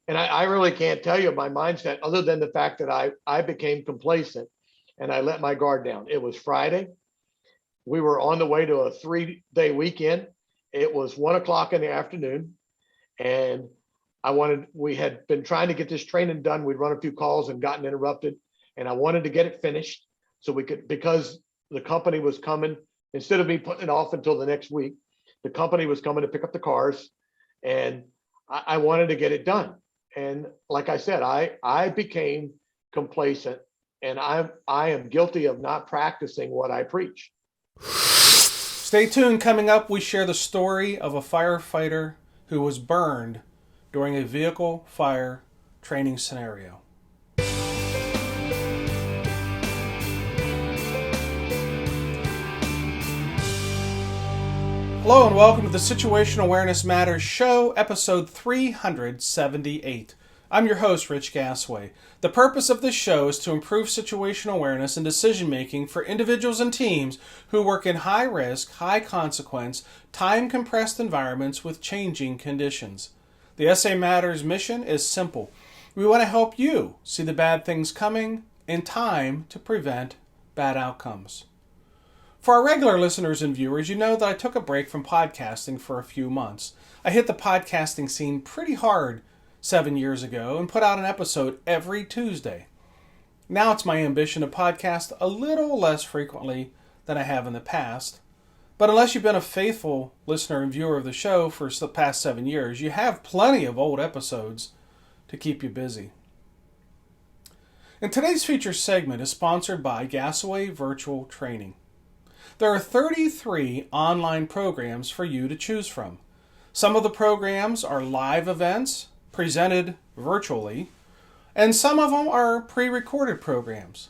And I really can't tell you my mindset other than the fact that I became complacent and I let my guard down. It was Friday. We were on the way to a 3-day weekend. It was 1 o'clock in the afternoon. And we had been trying to get this training done. We'd run a few calls and gotten interrupted. And I wanted to get it finished so we could, because the company was coming, instead of me putting it off until the next week, the company was coming to pick up the cars and I wanted to get it done. And like I said, I became complacent and I am guilty of not practicing what I preach. Stay tuned. Coming up, we share the story of a firefighter who was burned during a vehicle fire training scenario. Hello and welcome to the Situational Awareness Matters Show, episode 378. I'm your host, Rich Gasway. The purpose of this show is to improve situational awareness and decision-making for individuals and teams who work in high-risk, high-consequence, time-compressed environments with changing conditions. The SA Matters mission is simple. We want to help you see the bad things coming in time to prevent bad outcomes. For our regular listeners and viewers, you know that I took a break from podcasting for a few months. I hit the podcasting scene pretty hard 7 years ago and put out an episode every Tuesday. Now it's my ambition to podcast a little less frequently than I have in the past. But unless you've been a faithful listener and viewer of the show for the past 7 years, you have plenty of old episodes to keep you busy. And today's feature segment is sponsored by Gasaway Virtual Training. There are 33 online programs for you to choose from. Some of the programs are live events presented virtually, and some of them are pre-recorded programs.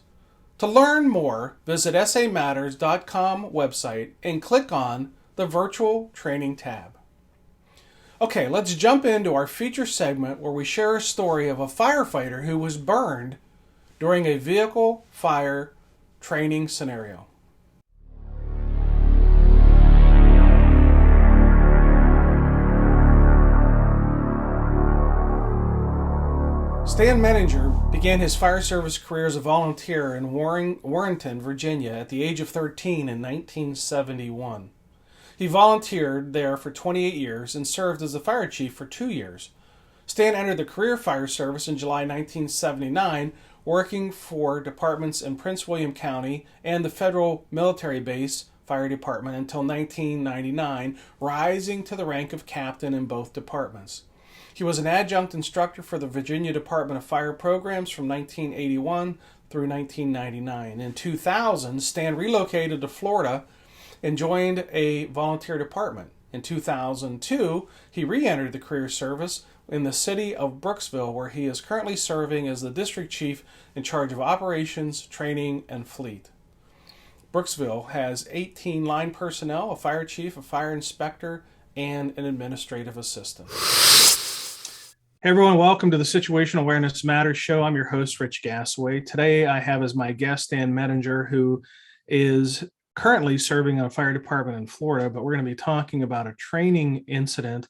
To learn more, visit samatters.com website and click on the Virtual Training tab. Okay, let's jump into our feature segment where we share a story of a firefighter who was burned during a vehicle fire training scenario. Stan Mettinger began his fire service career as a volunteer in Warrenton, Virginia at the age of 13 in 1971. He volunteered there for 28 years and served as the fire chief for 2 years. Stan entered the career fire service in July 1979, working for departments in Prince William County and the Federal Military Base Fire Department until 1999, rising to the rank of captain in both departments. He was an adjunct instructor for the Virginia Department of Fire programs from 1981 through 1999. In 2000, Stan relocated to Florida and joined a volunteer department. In 2002, he re-entered the career service in the city of Brooksville, where he is currently serving as the district chief in charge of operations, training, and fleet. Brooksville has 18 line personnel, a fire chief, a fire inspector, and an administrative assistant. Hey everyone, welcome to the Situational Awareness Matters Show. I'm your host, Rich Gasaway. Today I have as my guest Stan Mettinger, who is currently serving in a fire department in Florida, but we're going to be talking about a training incident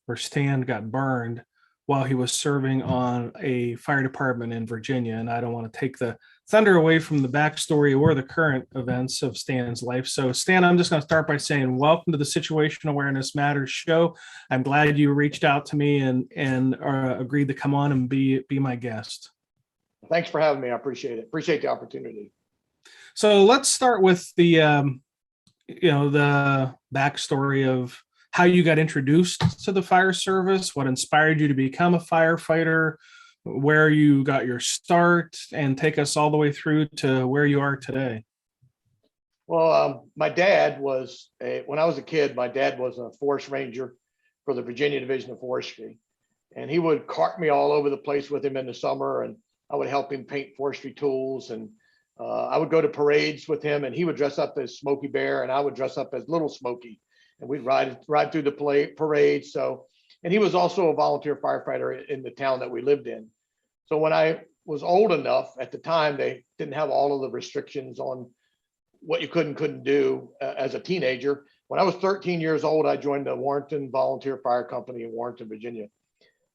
where Stan got burned while he was serving on a fire department in Virginia. And I don't want to take the thunder away from the backstory or the current events of Stan's life. So Stan, I'm just going to start by saying welcome to the Situational Awareness Matters Show. I'm glad you reached out to me and agreed to come on and be my guest. Thanks for having me. I appreciate it. Appreciate the opportunity. So let's start with the backstory of how you got introduced to the fire service, what inspired you to become a firefighter, where you got your start, and take us all the way through to where you are today. Well, my dad was, when I was a kid, my dad was a forest ranger for the Virginia Division of Forestry. And he would cart me all over the place with him in the summer, and I would help him paint forestry tools. And I would go to parades with him, and he would dress up as Smokey Bear, and I would dress up as Little Smokey. And we'd ride through the parade. So, and he was also a volunteer firefighter in the town that we lived in. So when I was old enough, at the time, they didn't have all of the restrictions on what you could and couldn't do as a teenager. When I was 13 years old, I joined the Warrenton Volunteer Fire Company in Warrenton, Virginia.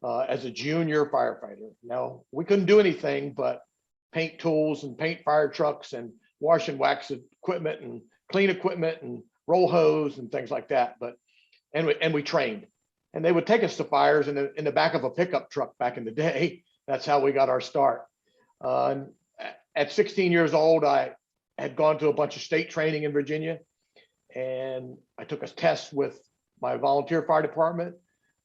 as a junior firefighter. Now, we couldn't do anything but paint tools and paint fire trucks and wash and wax equipment and clean equipment and roll hose and things like that. But and we trained, and they would take us to fires in the back of a pickup truck back in the day. That's how we got our start. And at 16 years old, I had gone to a bunch of state training in Virginia, and I took a test with my volunteer fire department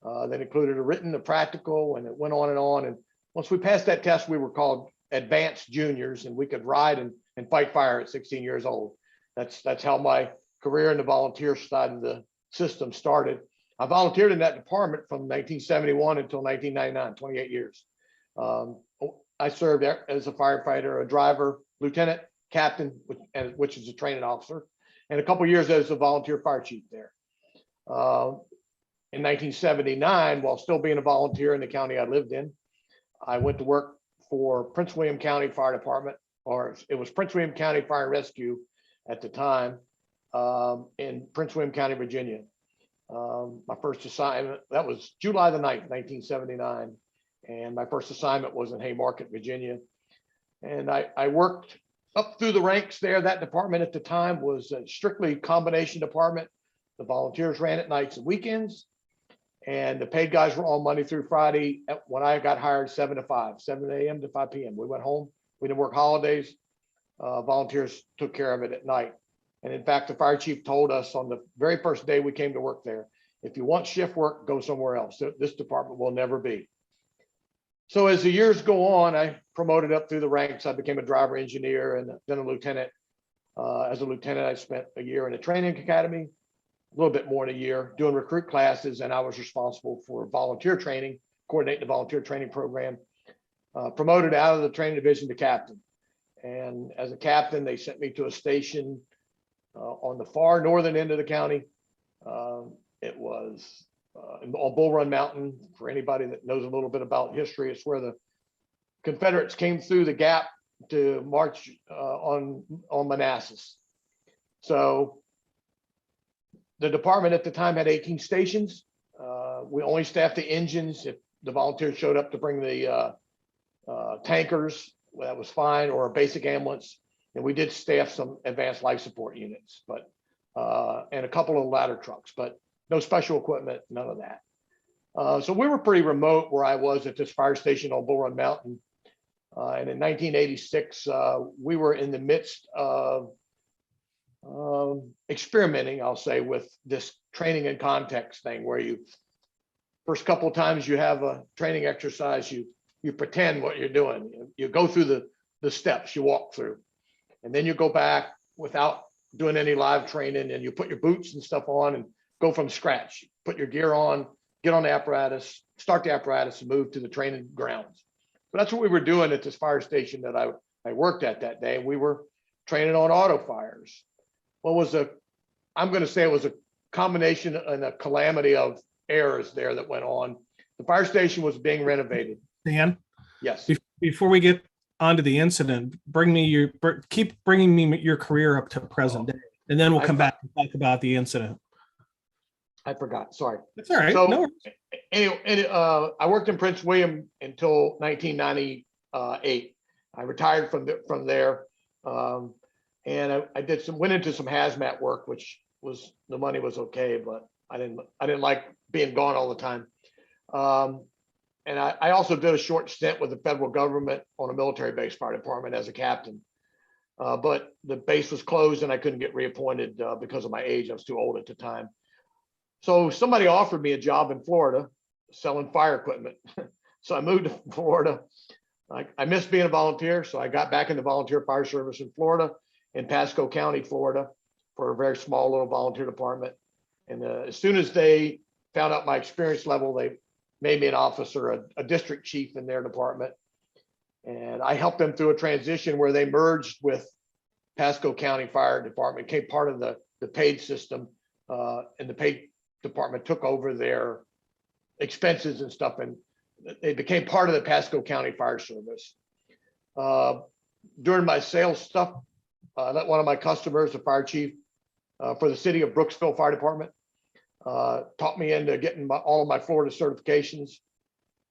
that included a written, a practical, and it went on and on. And once we passed that test, we were called advanced juniors, and we could ride and fight fire at 16 years old. That's how my career in the volunteer side of the system started. I volunteered in that department from 1971 until 1999, 28 years. I served as a firefighter, a driver, lieutenant, captain, which is a training officer, and a couple of years as a volunteer fire chief there. In 1979, while still being a volunteer in the county I lived in, I went to work for Prince William County Fire Department, or it was Prince William County Fire and Rescue at the time, in Prince William County, Virginia. My first assignment, that was July the 9th, 1979. And my first assignment was in Haymarket, Virginia. And I worked up through the ranks there. That department at the time was a strictly combination department. The volunteers ran at nights and weekends, and the paid guys were on Monday through Friday. When I got hired, 7 to 5, 7 a.m. to 5 p.m. We went home. We didn't work holidays. Volunteers took care of it at night. And in fact, the fire chief told us on the very first day we came to work there, if you want shift work, go somewhere else. This department will never be. So as the years go on, I promoted up through the ranks. I became a driver engineer and then a lieutenant. As a lieutenant, I spent a year in a training academy, a little bit more than a year, doing recruit classes, and I was responsible for volunteer training, coordinating the volunteer training program. Promoted out of the training division to captain. And as a captain, they sent me to a station on the far northern end of the county. It was on Bull Run Mountain. For anybody that knows a little bit about history, it's where the Confederates came through the gap to march on Manassas. So the department at the time had 18 stations. We only staffed the engines. If the volunteers showed up to bring the tankers, that was fine, or a basic ambulance. And we did staff some advanced life support units, but and a couple of ladder trucks, but no special equipment, none of that. So we were pretty remote where I was at this fire station on Bull Run Mountain. And in 1986, we were in the midst of experimenting, I'll say, with this training and context thing, where you first couple of times you have a training exercise, you pretend what you're doing. You go through the steps you walk through, and then you go back without doing any live training, and you put your boots and stuff on and go from scratch. Put your gear on, get on the apparatus, start the apparatus, and move to the training grounds. So that's what we were doing at this fire station that I worked at that day. We were training on auto fires. I'm going to say it was a combination and a calamity of errors there that went on. The fire station was being renovated. Dan? Yes. Before we get onto the incident, keep bringing me your career up to present day, and then we'll come back and talk about the incident. I forgot. Sorry. That's all right. So no anyway, I worked in Prince William until 1998. I retired from there, and I went into some hazmat work, which was, the money was okay, but I didn't like being gone all the time. And I also did a short stint with the federal government on a military-based fire department as a captain. But the base was closed and I couldn't get reappointed because of my age. I was too old at the time. So somebody offered me a job in Florida selling fire equipment. So I moved to Florida. I missed being a volunteer, so I got back in the volunteer fire service in Florida, in Pasco County, Florida, for a very small little volunteer department. And as soon as they found out my experience level, they made me an officer, a district chief in their department. And I helped them through a transition where they merged with Pasco County Fire Department, became part of the paid system, and the paid department took over their expenses and stuff, and they became part of the Pasco County Fire Service. During my sales stuff, I let one of my customers, the fire chief for the city of Brooksville Fire Department, taught me into getting all of my Florida certifications.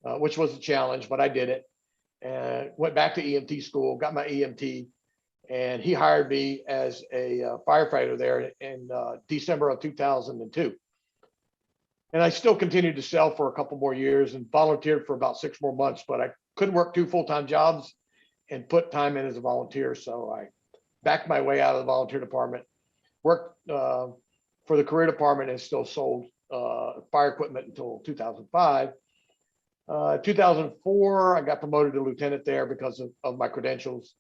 which was a challenge, but I did it. And went back to EMT school, got my EMT, and he hired me as a firefighter there in December of 2002. And I still continued to sell for a couple more years and volunteered for about 6 more months, but I couldn't work 2 full-time jobs and put time in as a volunteer. So I backed my way out of the volunteer department, worked for the career department, and still sold fire equipment until 2005. 2004, I got promoted to lieutenant there because of my credentials.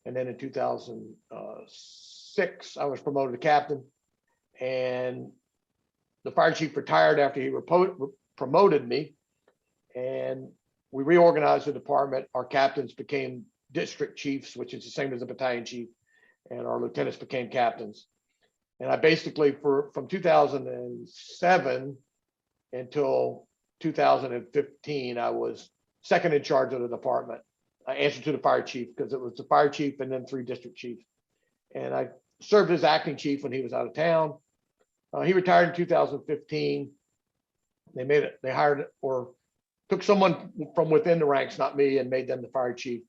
And then in 2006, I was promoted to captain. And the fire chief retired after he promoted me. And we reorganized the department. Our captains became district chiefs, which is the same as a battalion chief. And our lieutenants became captains. And I basically, from 2007 until 2015, I was second in charge of the department. I answered to the fire chief because it was the fire chief and then 3 district chiefs. And I served as acting chief when he was out of town. He retired in 2015. They hired or took someone from within the ranks, not me, and made them the fire chief.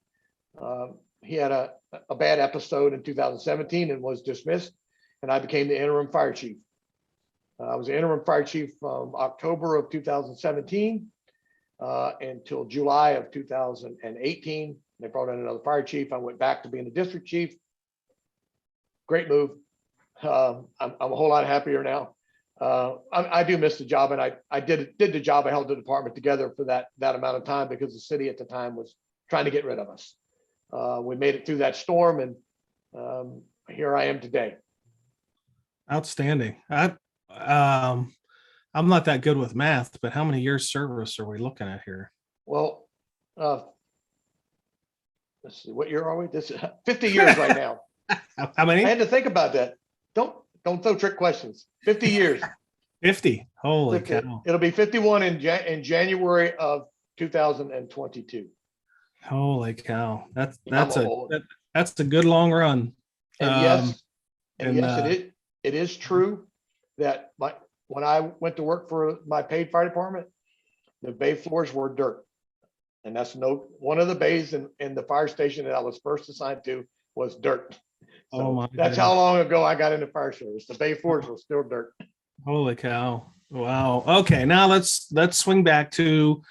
He had a bad episode in 2017 and was dismissed, and I became the interim fire chief. I was the interim fire chief from October of 2017 until July of 2018. They brought in another fire chief. I went back to being the district chief. Great move. I'm a whole lot happier now. I do miss the job, and I did the job. I held the department together for that amount of time because the city at the time was trying to get rid of us. We made it through that storm, and here I am today. Outstanding. I'm not that good with math, but how many years service are we looking at here? Well, let's see, what year are we? This is 50 years right now. How many? I had to think about that. Don't throw trick questions. 50 years. 50. Holy 50. cow. It'll be 51 in January of 2022. Holy cow. That's a good long run. And it is true that when I went to work for my paid fire department, the bay floors were dirt. And that's one of the bays in the fire station that I was first assigned to was dirt. So that's how long ago I got into fire service. The bay floors were still dirt. Holy cow. Wow. Okay. Now let's swing back to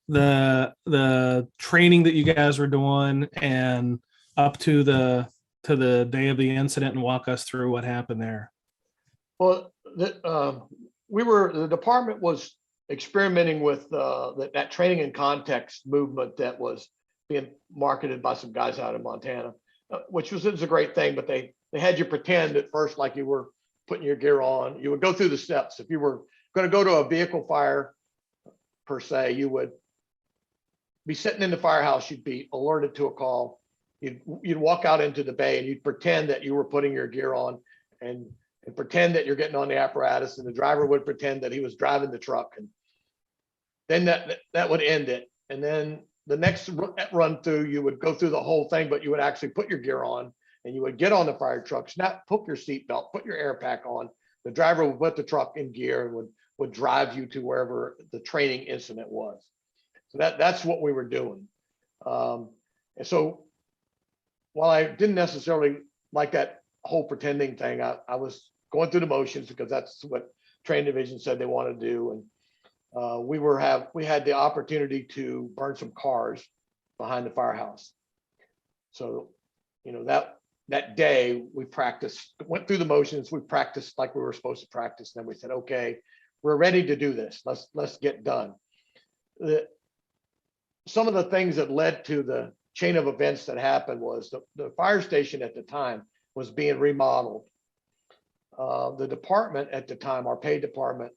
the training that you guys were doing and up to the day of the incident, and walk us through what happened there. Well, the department was experimenting with that training and context movement that was being marketed by some guys out in Montana, which was a great thing, but they had you pretend at first like you were putting your gear on. You would go through the steps. If you were going to go to a vehicle fire per se, you would be sitting in the firehouse. You'd be alerted to a call. You'd walk out into the bay and you'd pretend that you were putting your gear on and pretend that you're getting on the apparatus, and the driver would pretend that he was driving the truck, and then that would end it. And then the next run through, you would go through the whole thing, but you would actually put your gear on, and you would get on the fire truck, put your seatbelt, put your air pack on. The driver would put the truck in gear and would drive you to wherever the training incident was. So that's what we were doing. And so while I didn't necessarily like that whole pretending thing, I was going through the motions because that's what training division said they want to do. And we had the opportunity to burn some cars behind the firehouse. So, that day we practiced, went through the motions. We practiced like we were supposed to practice. And then we said, okay, we're ready to do this. Let's get done. Some of the things that led to the chain of events that happened was the fire station at the time was being remodeled. The department at the time, our paid department,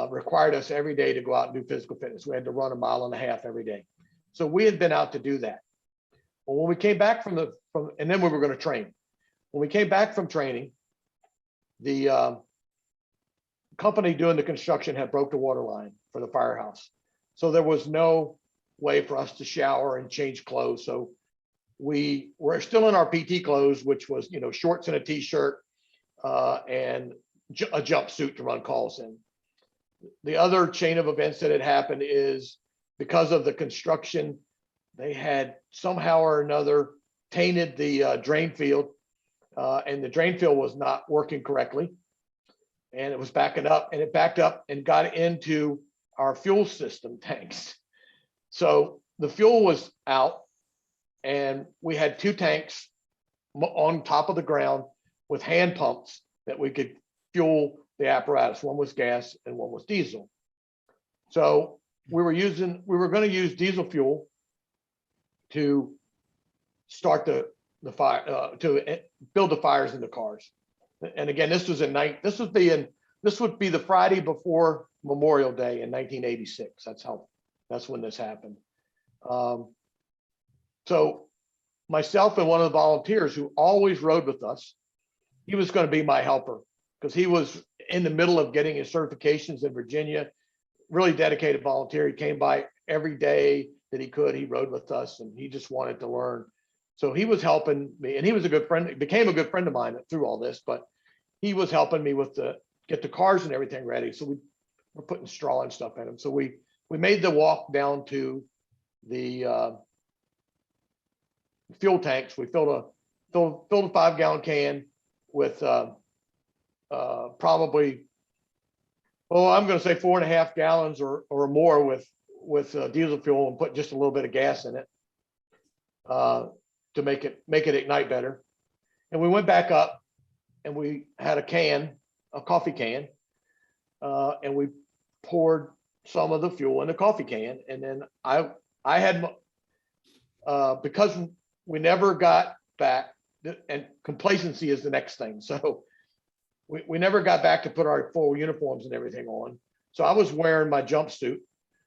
required us every day to go out and do physical fitness. We had to run 1.5 miles every day. So we had been out to do that. Well, when we came back and then we were going to train. When we came back from training, the company doing the construction had broke the water line for the firehouse. So there was no way for us to shower and change clothes. So we were still in our PT clothes, which was, shorts and a t-shirt and a jumpsuit to run calls in. The other chain of events that had happened is because of the construction, they had somehow or another tainted the drain field, and the drain field was not working correctly, and it was backing up, and it backed up and got into our fuel system tanks. So the fuel was out, and we had 2 tanks on top of the ground with hand pumps that we could fuel the apparatus. One was gas and one was diesel. So we were going to use diesel fuel to start the fire, to build the fires in the cars. And again, this would be the Friday before Memorial Day in 1986. That's when this happened. So myself and one of the volunteers who always rode with us, he was going to be my helper because he was in the middle of getting his certifications in Virginia. Really dedicated volunteer. He came by every day that he could. He rode with us, and he just wanted to learn. So he was helping me, and he was a good friend. He became a good friend of mine through all this, but he was helping me with get the cars and everything ready. So we were putting straw and stuff in them. So we made the walk down to the fuel tanks. We filled a 5-gallon can with probably, I'm going to say 4.5 gallons or more with diesel fuel, and put just a little bit of gas in it to make it ignite better. And we went back up, and we had a coffee can, and we poured some of the fuel in the coffee can. And then I had, because we never got back, and complacency is the next thing. So we never got back to put our full uniforms and everything on. So I was wearing my jumpsuit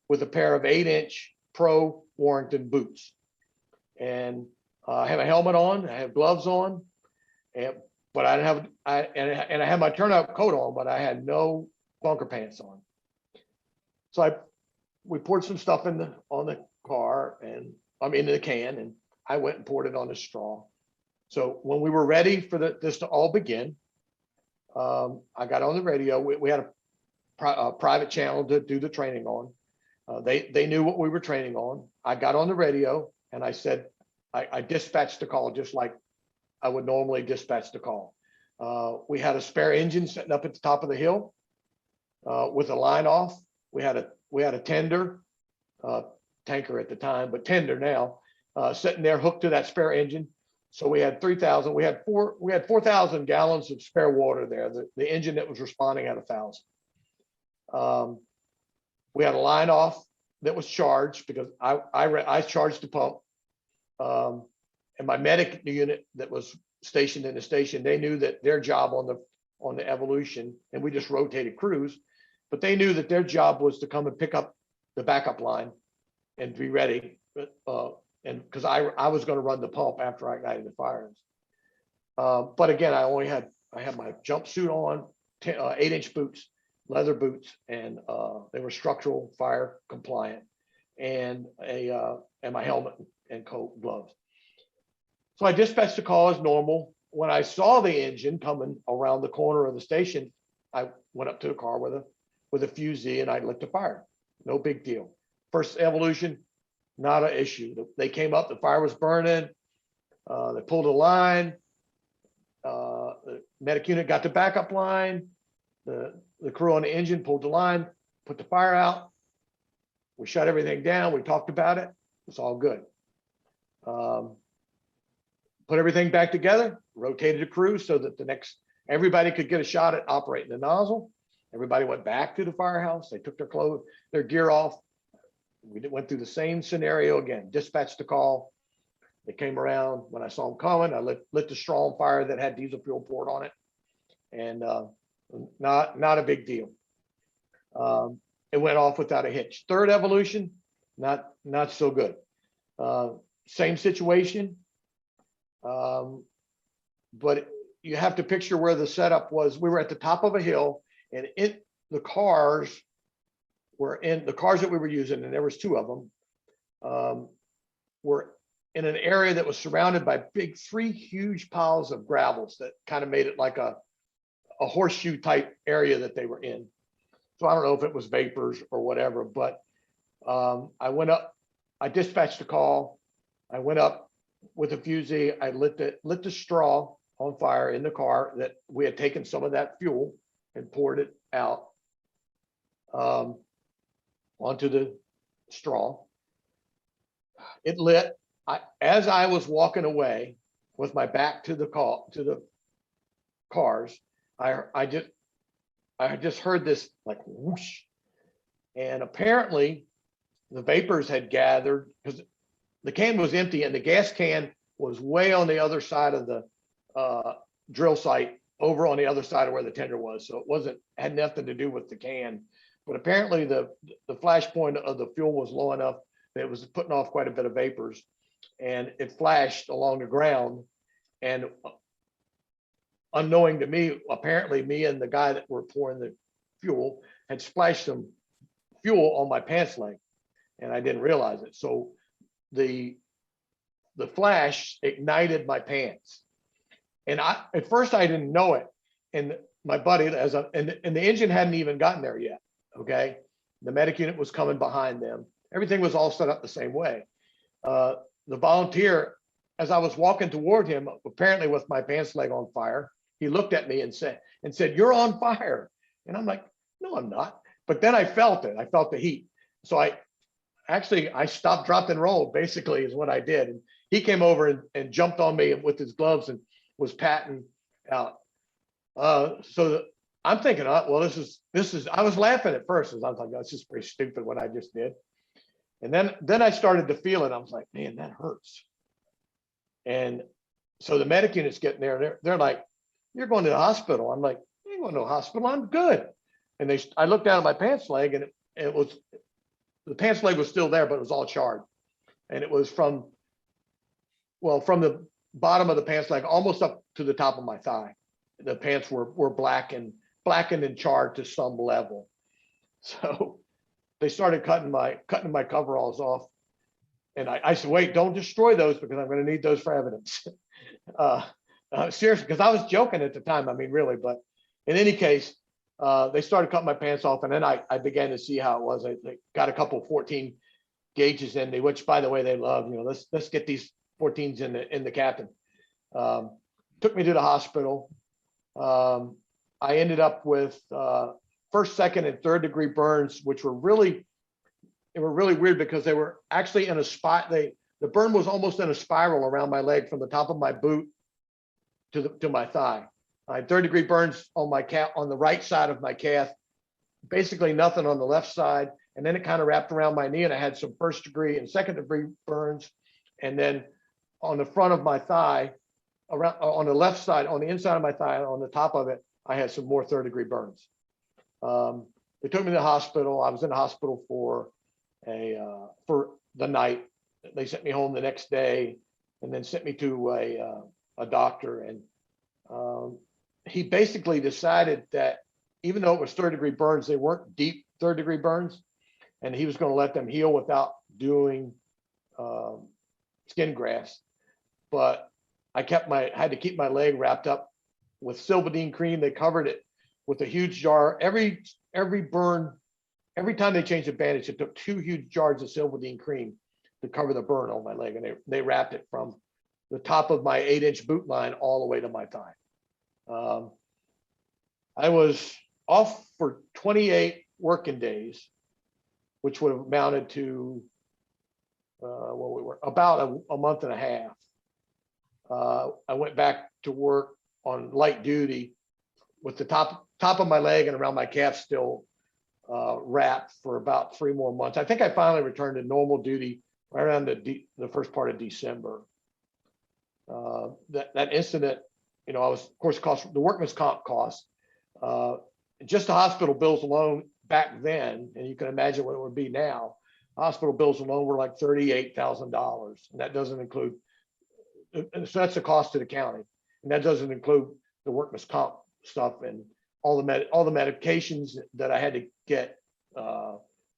with a pair of 8-inch Pro Warrington boots. And I have a helmet on, I have gloves on, but I didn't have, I had my turnout coat on, but I had no bunker pants on. So we poured some stuff on the car, and in the can, and I went and poured it on the straw. So when we were ready for this to all begin, I got on the radio. We had a private channel to do the training on. They knew what we were training on. I got on the radio, and I said, I dispatched the call just like I would normally dispatch the call. We had a spare engine sitting up at the top of the hill with a line off. We had a tender, tanker at the time, but tender now, sitting there hooked to that spare engine. So we had 3,000. We had 4,000 gallons of spare water there. The engine that was responding had 1,000. We had a line off that was charged because I charged the pump. And my medic unit that was stationed in the station, they knew that their job on the Evolution, and we just rotated crews, but they knew that their job was to come and pick up the backup line and be ready. And because I was going to run the pump after I ignited the fires. But again, I had my jumpsuit on, 8-inch boots, leather boots, and they were structural fire compliant, and my helmet and coat, gloves. So I dispatched the call as normal. When I saw the engine coming around the corner of the station, I went up to the car with a fusee, and I lit the fire. No big deal. First Evolution, not an issue. They came up, the fire was burning. They pulled a line. The medic unit got the backup line. The crew on the engine pulled the line, put the fire out. We shut everything down. We talked about it. It's all good. Put everything back together, rotated the crew so that everybody could get a shot at operating the nozzle. Everybody went back to the firehouse. They took their gear off. We went through the same scenario again, dispatched the call. They came around. When I saw them coming, I lit the straw on fire that had diesel fuel poured on it. And not a big deal. It went off without a hitch. Third Evolution, not so good. Same situation. But you have to picture where the setup was. We were at the top of a hill, and the cars that we were using, and there was 2 of them, were in an area that was surrounded by 3 huge piles of gravels that kind of made it like a horseshoe type area that they were in. So I don't know if it was vapors or whatever, but I went up, I dispatched a call. I went up with a fusee. I lit the straw on fire in the car that we had taken some of that fuel and poured it out um, onto the straw. It lit. As I was walking away with my back to the cars, I just heard this like whoosh, and apparently the vapors had gathered because the can was empty and the gas can was way on the other side of the drill site, over on the other side of where the tender was. So it had nothing to do with the can, but apparently the flash point of the fuel was low enough that it was putting off quite a bit of vapors, and it flashed along the ground. And unknowing to me, apparently me and the guy that were pouring the fuel had splashed some fuel on my pants leg, and I didn't realize it. So the flash ignited my pants, and at first I didn't know it. And my buddy, and the engine hadn't even gotten there yet. Okay, the medic unit was coming behind them. Everything was all set up the same way. The volunteer, as I was walking toward him, apparently with my pants leg on fire, he looked at me and said, "You're on fire." And I'm like, "No, I'm not." But then I felt it. I felt the heat. So I stopped, dropped, and rolled, basically, is what I did. And he came over and jumped on me with his gloves and was patting out. So I'm thinking, well, this is, I was laughing at first, as I was like, "That's just pretty stupid what I just did." And then I started to feel it. I was like, "Man, that hurts." And so the medic unit's getting there, and they're like, "You're going to the hospital." I'm like, "I ain't going to the hospital. I'm good." And I looked down at my pants leg, and it was, the pants leg was still there, but it was all charred. And it was from the bottom of the pants leg almost up to the top of my thigh. The pants were blackened and charred to some level. So they started cutting my coveralls off. And I said, "Wait, don't destroy those, because I'm going to need those for evidence." Seriously, because I was joking at the time. I mean, really. But in any case, they started cutting my pants off, and then I began to see how it was. They got a couple 14 gauges in me, which, by the way, they love. Let's get these 14s in the captain. Took me to the hospital. I ended up with first, second, and third degree burns, which were really weird, because they were actually in a spot. The burn was almost in a spiral around my leg from the top of my boot to my thigh. I had third degree burns on the right side of my calf, basically nothing on the left side. And then it kind of wrapped around my knee, and I had some first degree and second degree burns. And then on the front of my thigh, around on the left side, on the inside of my thigh, on the top of it, I had some more third degree burns. They took me to the hospital. I was in the hospital for the night. They sent me home the next day, and then sent me to a doctor. And he basically decided that even though it was third degree burns, they weren't deep third degree burns, and he was going to let them heal without doing skin grafts. But I had to keep my leg wrapped up with Silvadene cream. They covered it with a huge jar. Every burn, every time they changed the bandage, it took 2 huge jars of Silvadene cream to cover the burn on my leg, and they wrapped it from the top of my 8-inch boot line all the way to my thigh. I was off for 28 working days, which would have amounted to we were about a month and a half. I went back to work on light duty with the top of my leg and around my calf still wrapped for about 3 more months. I think I finally returned to normal duty right around the first part of December. That incident, I was, of course, the workman's comp costs, just the hospital bills alone back then, and you can imagine what it would be now. Hospital bills alone were like $38,000, and that doesn't include. So that's the cost to the county, and that doesn't include the workman's comp stuff and all the medications that I had to get.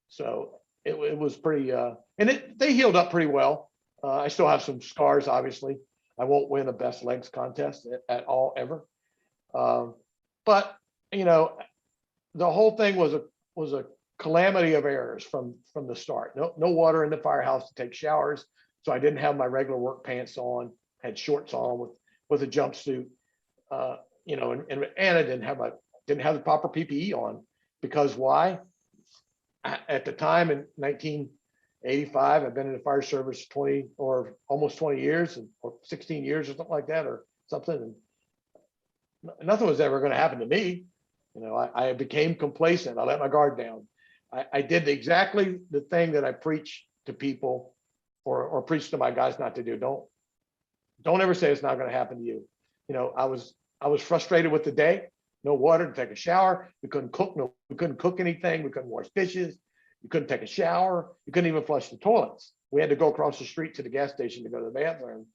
So it was pretty, and they healed up pretty well. I still have some scars, obviously. I won't win a best legs contest at all ever. But the whole thing was a calamity of errors from the start. No water in the firehouse to take showers, so I didn't have my regular work pants on. Had shorts on with a jumpsuit, and I didn't have the proper PPE on, because why? At the time in 1985, I've been in the fire service 20 or almost 20 years, or 16 years or something like that, or something. And nothing was ever going to happen to me. I became complacent. I let my guard down. I did exactly the thing that I preach to people, or preach to my guys not to do. Don't ever say it's not going to happen to you. I was frustrated with the day. No water to take a shower. We couldn't cook. We couldn't cook anything. We couldn't wash dishes. You couldn't take a shower. You couldn't even flush the toilets. We had to go across the street to the gas station to go to the bathroom.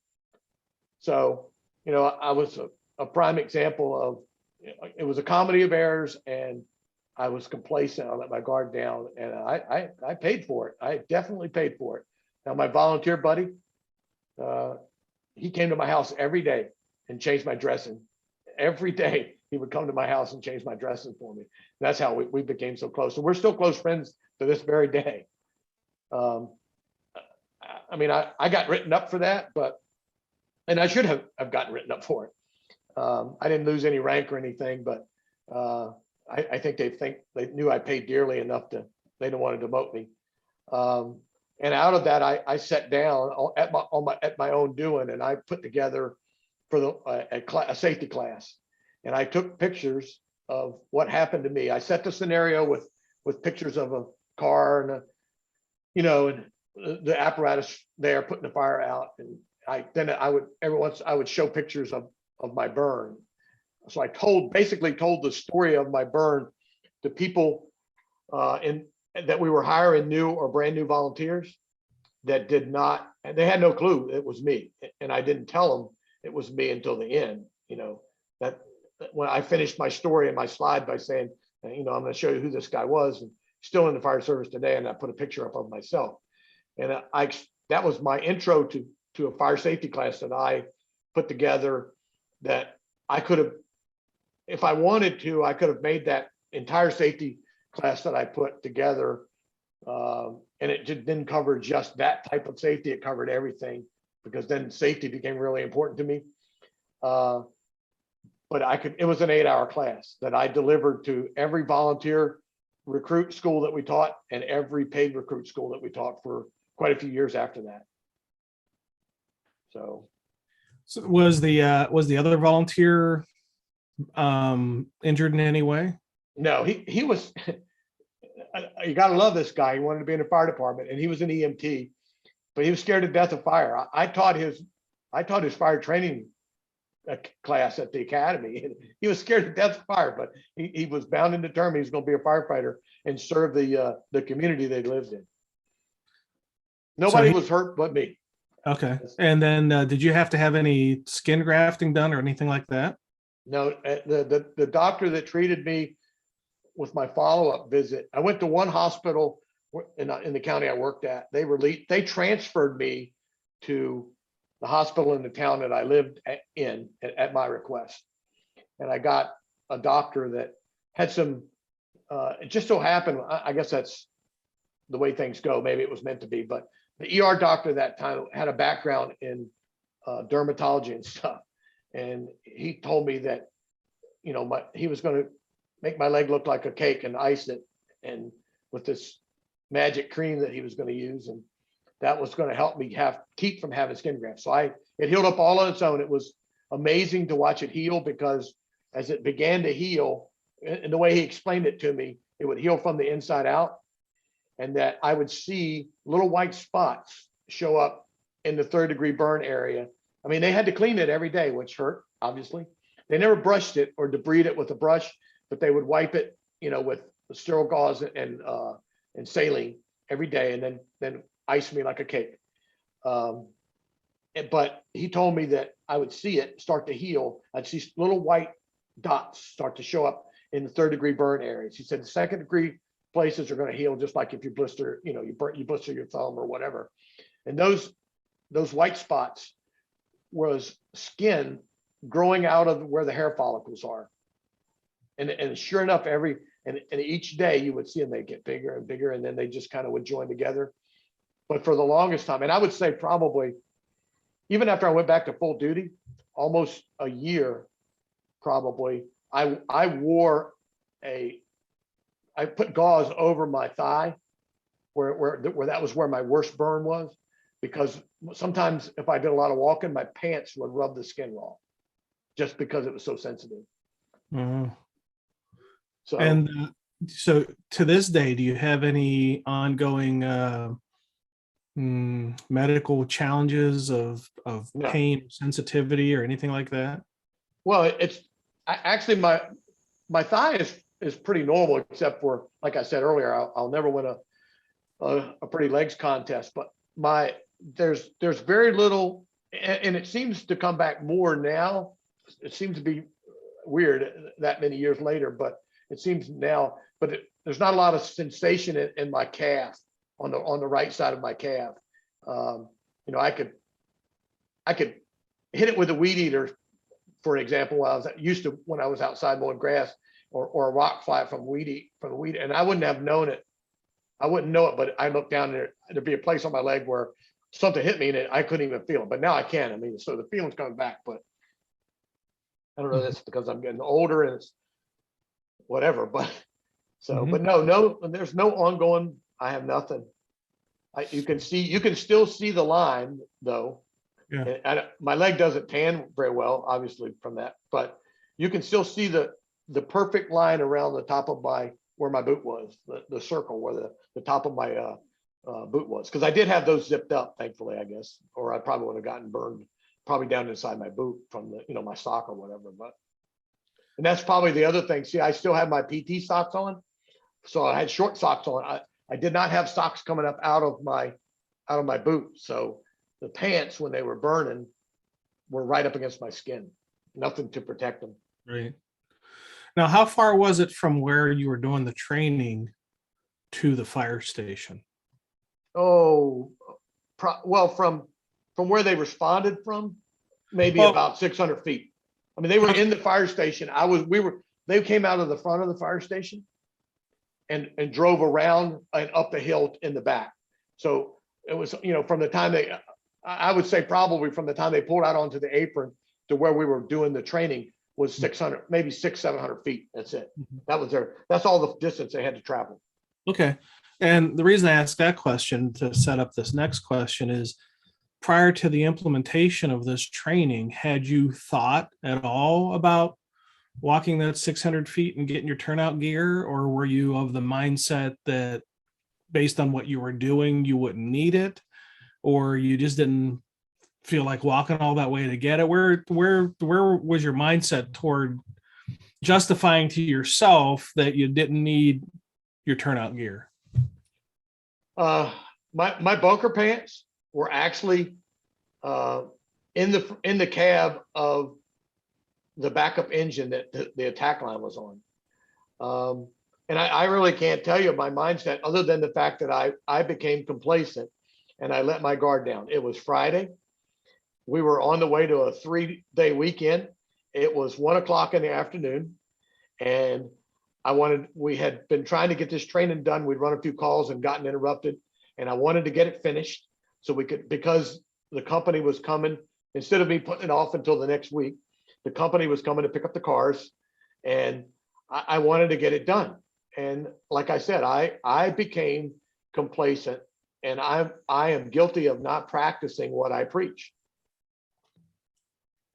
So, I was a prime example of, it was a comedy of errors, and I was complacent. I let my guard down, and I paid for it. I definitely paid for it. Now, my volunteer buddy, he came to my house every day and changed my dressing. Every day he would come to my house and change my dressing for me. That's how we became so close. And we're still close friends to this very day. I got written up for that, and I should have gotten written up for it. I didn't lose any rank or anything, but I think they knew I paid dearly enough they didn't want to demote me. And out of that, I sat down at my own doing, and I put together for a safety class, and I took pictures of what happened to me. I set the scenario with pictures of a car and and the apparatus there putting the fire out, and every once I would show pictures of my burn. So I basically told the story of my burn to people that we were hiring new or brand new volunteers that they had no clue it was me. And I didn't tell them it was me until the end, that when I finished my story and my slide by saying, I'm going to show you who this guy was, and still in the fire service today. And I put a picture up of myself. And that was my intro to a fire safety class that I put together, that I could have, if I wanted to, I could have made that entire safety class that I put together. And it didn't cover just that type of safety. It covered everything, because then safety became really important to me. But it was an 8-hour class that I delivered to every volunteer recruit school that we taught, and every paid recruit school that we taught for quite a few years after that. So was the other volunteer injured in any way? No, he was. You got to love this guy. He wanted to be in the fire department, and he was an EMT, but he was scared to death of fire. I taught his fire training class at the academy. He was scared to death of fire, but he was bound and determined he was going to be a firefighter and serve the community they lived in. Nobody was hurt but me. Okay. And then did you have to have any skin grafting done or anything like that? No, the doctor that treated me with my follow-up visit, I went to one hospital in the county I worked at. They transferred me to the hospital in the town that I lived in at my request. And I got a doctor that had some, it just so happened, I guess that's the way things go. Maybe it was meant to be, but the ER doctor that time had a background in dermatology and stuff. And he told me that, he was going to make my leg look like a cake and ice it, and with this magic cream that he was going to use. And that was going to help me keep from having skin grafts. So it healed up all on its own. It was amazing to watch it heal, because as it began to heal, and the way he explained it to me, it would heal from the inside out, and that I would see little white spots show up in the 3rd-degree burn area. I mean, they had to clean it every day, which hurt, obviously. They never brushed it or debrided it with a brush, but they would wipe it, with sterile gauze and saline every day, and then ice me like a cake. But he told me that I would see it start to heal. I'd see little white dots start to show up in the 3rd-degree burn areas. He said the 2nd-degree places are going to heal just like if you blister, you blister your thumb or whatever. And those white spots was skin growing out of where the hair follicles are. And sure enough, And each day you would see them, they get bigger and bigger, and then they just kind of would join together. But for the longest time, and I would say probably even after I went back to full duty, almost a year, probably, I wore I put gauze over my thigh where that was where my worst burn was, because sometimes if I did a lot of walking, my pants would rub the skin raw just because it was so sensitive. Mhm. So And so to this day, do you have any ongoing medical challenges of no. pain, sensitivity, or anything like that? Well, actually my thigh is pretty normal, except for, like I said earlier, I'll never win a pretty legs contest, but there's very little, and it seems to come back more now. It seems to be weird that many years later, but it seems now, but there's not a lot of sensation in my calf, on the right side of my calf. You know, I could hit it with a weed eater, for example, while I was used to when I was outside mowing grass, or a rock fly from the weed, and I wouldn't have known it. I wouldn't know it, but I looked down there, there'd be a place on my leg where something hit me and I couldn't even feel it. But now I can. I mean, so the feeling's coming back, but I don't know. That's because I'm getting older and it's whatever. But so, but no, there's no ongoing. I have nothing. You can still see the line though. Yeah. And my leg doesn't tan very well, obviously, from that, but you can still see the perfect line around the top of where my boot was, the circle where the top of my boot was, because I did have those zipped up, thankfully, I guess, or I probably would have gotten burned probably down inside my boot from my sock or whatever. But and that's probably the other thing. See, I still have my PT socks on, so I had short socks on. I did not have socks coming up out of my boot, so the pants, when they were burning, were right up against my skin. Nothing to protect them. Right. Now, how far was it from where you were doing the training to the fire station? Oh, well, from where they responded from, maybe Well, about 600 feet. I mean, they were in the fire station. They came out of the front of the fire station and drove around and up the hill in the back. So it was, from the time I would say probably from the time they pulled out onto the apron to where we were doing the training was 600, maybe 700 feet. That's it. That's all the distance they had to travel. okay. And the reason I asked that question to set up this next question is, prior to the implementation of this training, had you thought at all about walking that 600 feet and getting your turnout gear? Or were you of the mindset that based on what you were doing, you wouldn't need it? Or you just didn't feel like walking all that way to get it? Where was your mindset toward justifying to yourself that you didn't need your turnout gear? My bunker pants were actually in the cab of the backup engine that the attack line was on. And I really can't tell you my mindset, other than the fact that I became complacent and I let my guard down. It was Friday. We were on the way to a 3-day weekend. It was 1:00 in the afternoon, and we had been trying to get this training done. We'd run a few calls and gotten interrupted, and I wanted to get it finished so we could, because the company was coming, instead of me putting it off until the next week, the company was coming to pick up the cars, and I wanted to get it done. And like I said, I became complacent, and I am guilty of not practicing what I preach.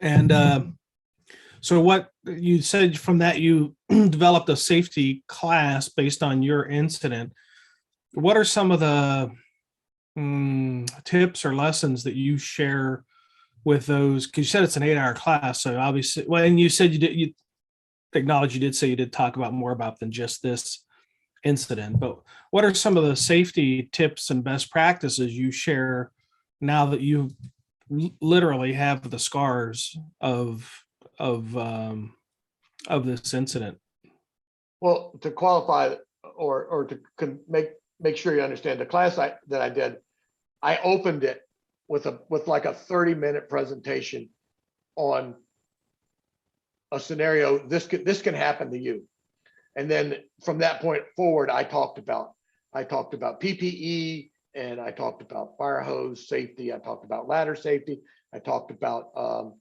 And so what you said from that, you developed a safety class based on your incident. What are some of the tips or lessons that you share with those? Because you said it's an 8-hour class, so obviously, well, and you said you acknowledge you did say you did talk about more about than just this incident, but what are some of the safety tips and best practices you share now that you literally have the scars of this incident? Well, to qualify or to make sure you understand, the class that I did, I opened it with like a 30-minute presentation on a scenario. This can happen to you. And then from that point forward, I talked about PPE, and I talked about fire hose safety. I talked about ladder safety. I talked about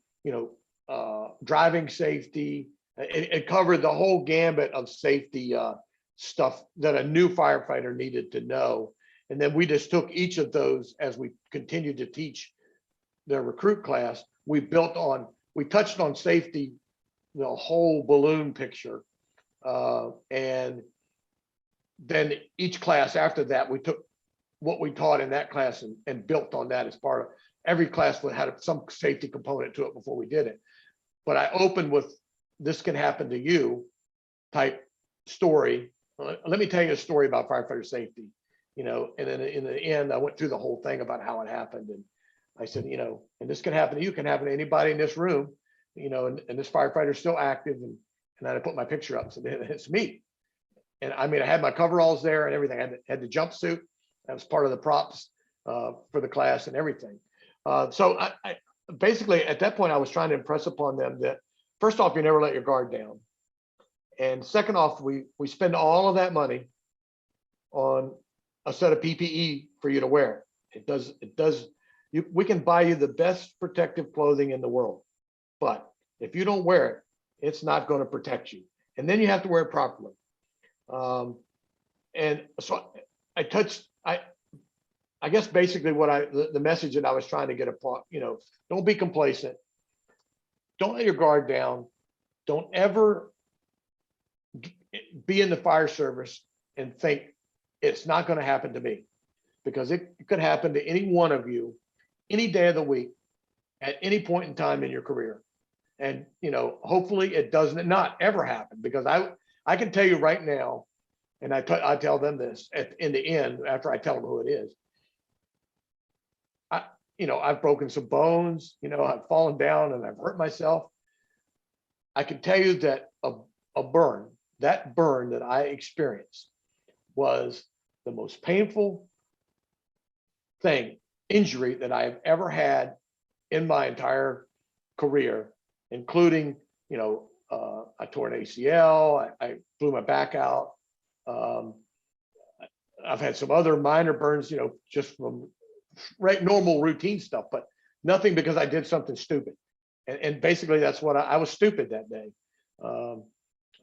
driving safety. It covered the whole gambit of safety stuff that a new firefighter needed to know. And then we just took each of those as we continued to teach the recruit class. We touched on safety, the whole balloon picture. And then each class after that, we took what we taught in that class and built on that as part of every class that had some safety component to it before we did it. But I opened with, this can happen to you type story. Let me tell you a story about firefighter safety, and then in the end, I went through the whole thing about how it happened. And I said, and this can happen to you, can happen to anybody in this room, and this firefighter is still active. And then I put my picture up and said, it's me. And I mean, I had my coveralls there and everything. I had the jumpsuit. That was part of the props for the class and everything. So I basically at that point, I was trying to impress upon them that first off, you never let your guard down. And second off, we spend all of that money on a set of PPE for you to wear. We can buy you the best protective clothing in the world, but if you don't wear it, it's not going to protect you. And then you have to wear it properly. And so I guess basically the message that I was trying to get upon, don't be complacent. Don't let your guard down. Don't ever be in the fire service and think it's not going to happen to me, because it could happen to any one of you any day of the week at any point in time in your career. And, hopefully it doesn't not ever happen, because I can tell you right now, and I tell them this in the end, after I tell them who it is, I've broken some bones, I've fallen down and I've hurt myself. I can tell you that that burn that I experienced was the most painful injury that I have ever had in my entire career, including, I tore an ACL, I blew my back out. I've had some other minor burns, just from normal routine stuff, but nothing because I did something stupid. And basically that's what I was stupid that day.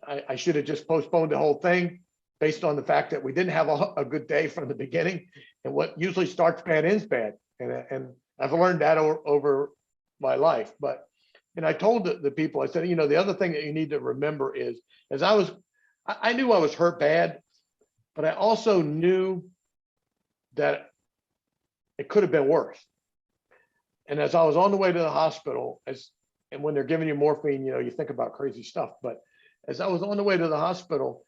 I should have just postponed the whole thing based on the fact that we didn't have a good day from the beginning, and what usually starts bad ends bad. And I've learned that over my life. And I told the people, I said, the other thing that you need to remember is, I knew I was hurt bad, but I also knew that it could have been worse. And as I was on the way to the hospital, and when they're giving you morphine, you think about crazy stuff. But as I was on the way to the hospital,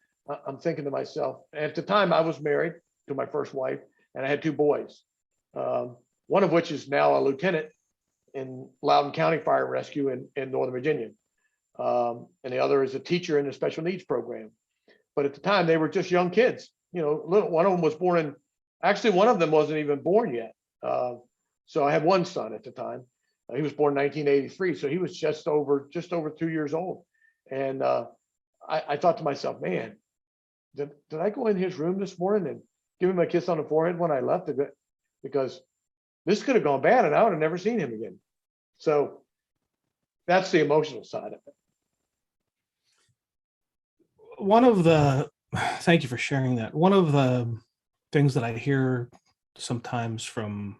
I'm thinking to myself, at the time I was married to my first wife, and I had two boys, one of which is now a lieutenant in Loudoun County Fire and Rescue in Northern Virginia. And the other is a teacher in the special needs program. But at the time, they were just young kids. One of them was born actually, one of them wasn't even born yet. So I had one son at the time. He was born in 1983. So he was just over 2 years old. And I thought to myself, man, did I go in his room this morning and give him a kiss on the forehead when I left? Because this could have gone bad and I would have never seen him again. So that's the emotional side of it. Thank you for sharing that. One of the things that I hear sometimes from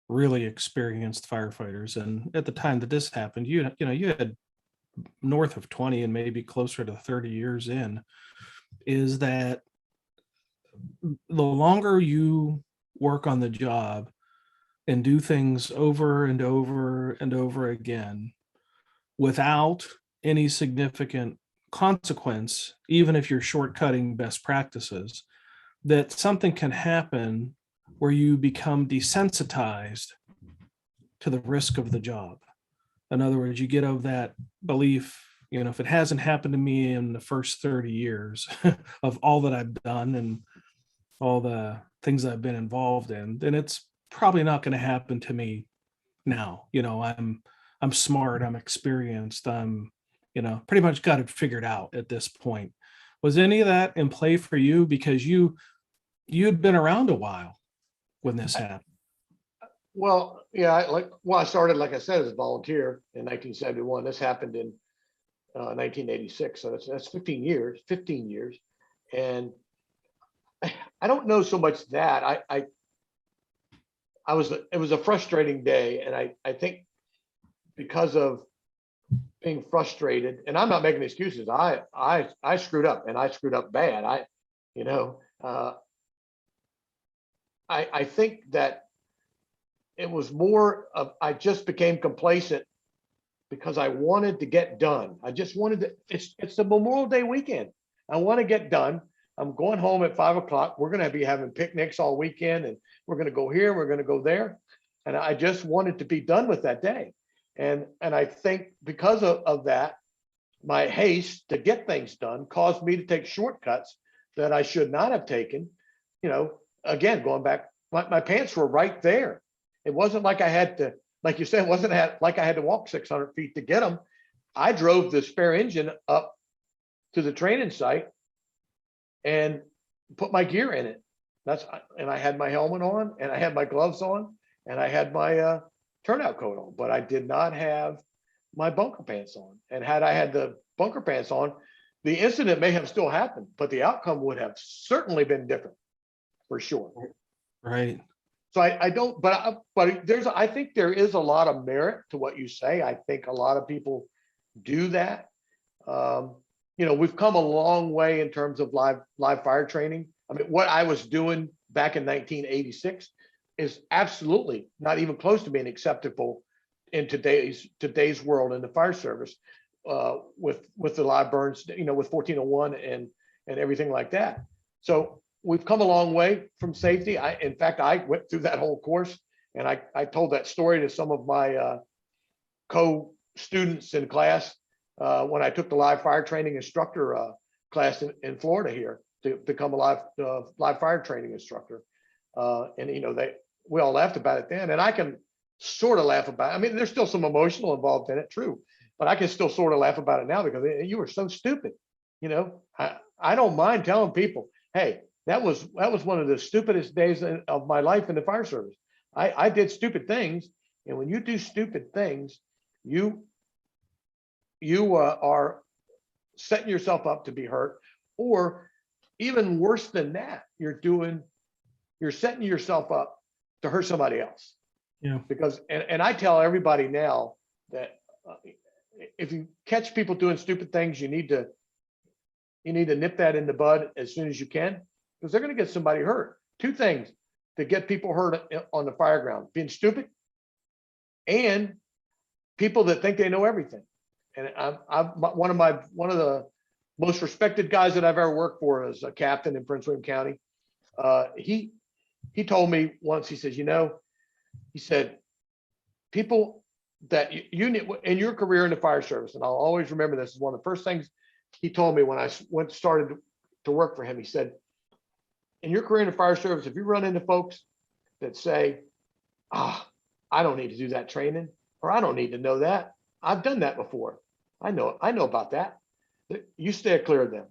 really experienced firefighters, and at the time that this happened, you had north of 20 and maybe closer to 30 years in, is that the longer you work on the job and do things over and over and over again without any significant consequence, even if you're shortcutting best practices, that something can happen where you become desensitized to the risk of the job. In other words, you get of that belief, if it hasn't happened to me in the first 30 years of all that I've done and all the things I've been involved in, then it's probably not going to happen to me now. I'm smart, I'm experienced, I'm pretty much got it figured out at this point. Was any of that in play for you because you'd been around a while when this happened? Well, yeah, I started, like I said, as a volunteer in 1971. This happened in 1986. So that's 15 years, 15 years. And I don't know so much that it was a frustrating day. And I think because of being frustrated, and I'm not making excuses. I screwed up, and I screwed up bad. You know, I think that it was more of, I just became complacent because I wanted to get done. I just wanted to, it's the Memorial Day weekend. I want to get done. I'm going home at 5 o'clock. We're going to be having picnics all weekend, and we're going to go here, we're going to go there. And I just wanted to be done with that day. And I think because of that, my haste to get things done caused me to take shortcuts that I should not have taken. Again, going back, my pants were right there. It wasn't like I had to, like you said, it wasn't like I had to walk 600 feet to get them. I drove the spare engine up to the training site and put my gear in it. And I had my helmet on, and I had my gloves on, and I had my turnout coat on, but I did not have my bunker pants on. And had I had the bunker pants on, the incident may have still happened, but the outcome would have certainly been different, for sure. Right. So I don't, but I think there is a lot of merit to what you say. I think a lot of people do that. We've come a long way in terms of live fire training. I mean, what I was doing back in 1986 is absolutely not even close to being acceptable in today's world in the fire service, with the live burns, with 1401 and everything like that. So we've come a long way from safety. In fact, I went through that whole course, and I told that story to some of my co-students in class when I took the live fire training instructor class in Florida here to become a live fire training instructor. And we all laughed about it then, and I can sort of laugh about it. I mean, there's still some emotional involved in it, true, but I can still sort of laugh about it now because you were so stupid. I don't mind telling people, hey, that was one of the stupidest days of my life in the fire service. I did stupid things, and when you do stupid things, you are setting yourself up to be hurt, or even worse than that, you're setting yourself up to hurt somebody else. Yeah. Because and I tell everybody now that if you catch people doing stupid things, you need to nip that in the bud as soon as you can, because they're going to get somebody hurt. Two things that get people hurt on the fire ground: being stupid, and people that think they know everything. And I'm one of the most respected guys that I've ever worked for is a captain in Prince William County. He told me once, he says, he said, people that you need in your career in the fire service, and I'll always remember this, is one of the first things he told me when I started to work for him. He said, in your career in the fire service, if you run into folks that say, I don't need to do that training, or I don't need to know that, I've done that before, I know about that, you stay clear of them,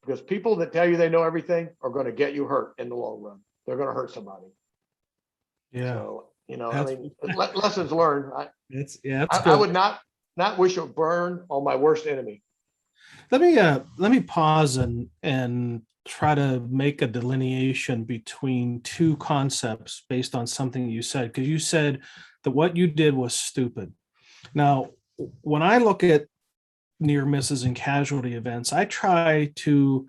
because people that tell you they know everything are going to get you hurt in the long run. They're going to hurt somebody. Yeah. So, I mean, lessons learned. That's I would not wish a burn on my worst enemy. Let me pause and try to make a delineation between two concepts based on something you said, because you said that what you did was stupid. Now, when I look at near misses and casualty events, I try to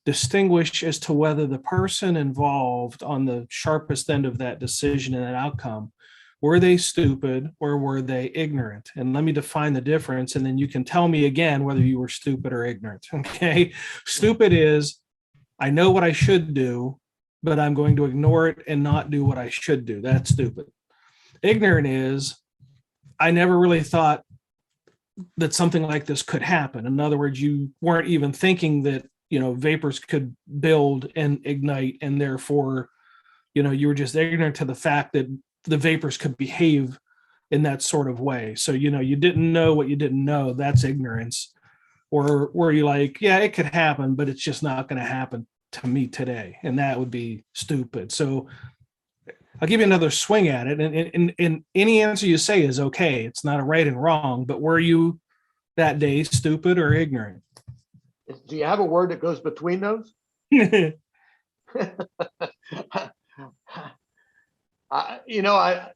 distinguish as to whether the person involved on the sharpest end of that decision and that outcome, were they stupid or were they ignorant? And let me define the difference, and then you can tell me again whether you were stupid or ignorant. Okay. Stupid is, I know what I should do, but I'm going to ignore it and not do what I should do. That's stupid. Ignorant is, I never really thought that something like this could happen. In other words, you weren't even thinking that, vapors could build and ignite, and therefore, you were just ignorant to the fact that the vapors could behave in that sort of way. So, you didn't know what you didn't know. That's ignorance. or were you like, yeah, it could happen, but it's just not going to happen to me today, and that would be stupid? So I'll give you another swing at it, and any answer you say is okay. It's not a right and wrong, but were you that day stupid or ignorant? Do you have a word that goes between those? I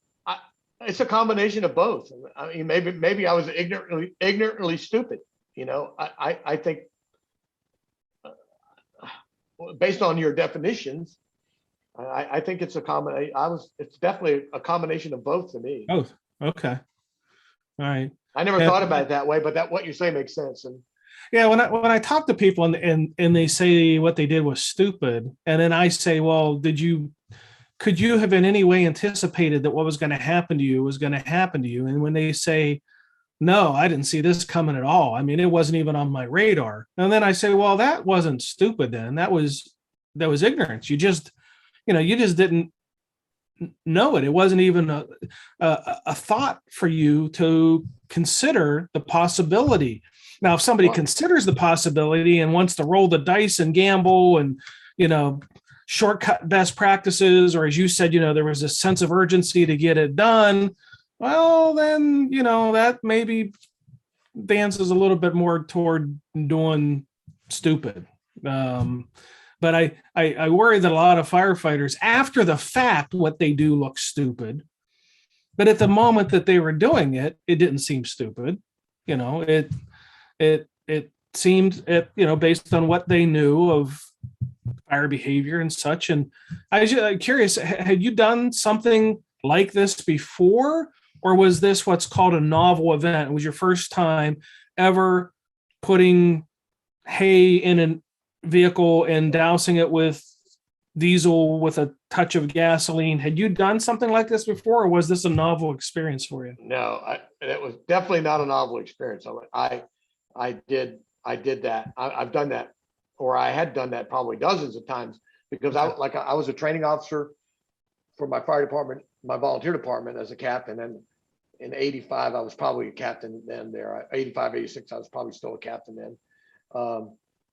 it's a combination of both. I mean, maybe I was ignorantly stupid. I think based on your definitions, I think it's a common. It's definitely a combination of both to me. Oh, okay, all right. I never thought about it that way, but that what you say makes sense. And yeah, when I talk to people and they say what they did was stupid, and then I say, well, could you have in any way anticipated that what was going to happen to you was going to happen to you? And when they say, no, I didn't see this coming at all. I mean, it wasn't even on my radar. And then I say, well, that wasn't stupid then. That was ignorance. You just didn't know it. It wasn't even a thought for you to consider the possibility. Now, if somebody considers the possibility and wants to roll the dice and gamble and, shortcut best practices, or as you said, there was a sense of urgency to get it done, well, then, that maybe dances a little bit more toward doing stupid. But I worry that a lot of firefighters, after the fact, what they do looks stupid. But at the moment that they were doing it, it didn't seem stupid. It seemed, based on what they knew of fire behavior and such. And I'm curious, had you done something like this before, or was this what's called a novel event? It was your first time ever putting hay in a vehicle and dousing it with diesel with a touch of gasoline. Had you done something like this before, or was this a novel experience for you? No, it was definitely not a novel experience. I did that. I've done that, or I had done that probably dozens of times, because I was a training officer for my fire department, my volunteer department, as a captain. And in 85, I was probably a captain then there. 85, 86, I was probably still a captain then.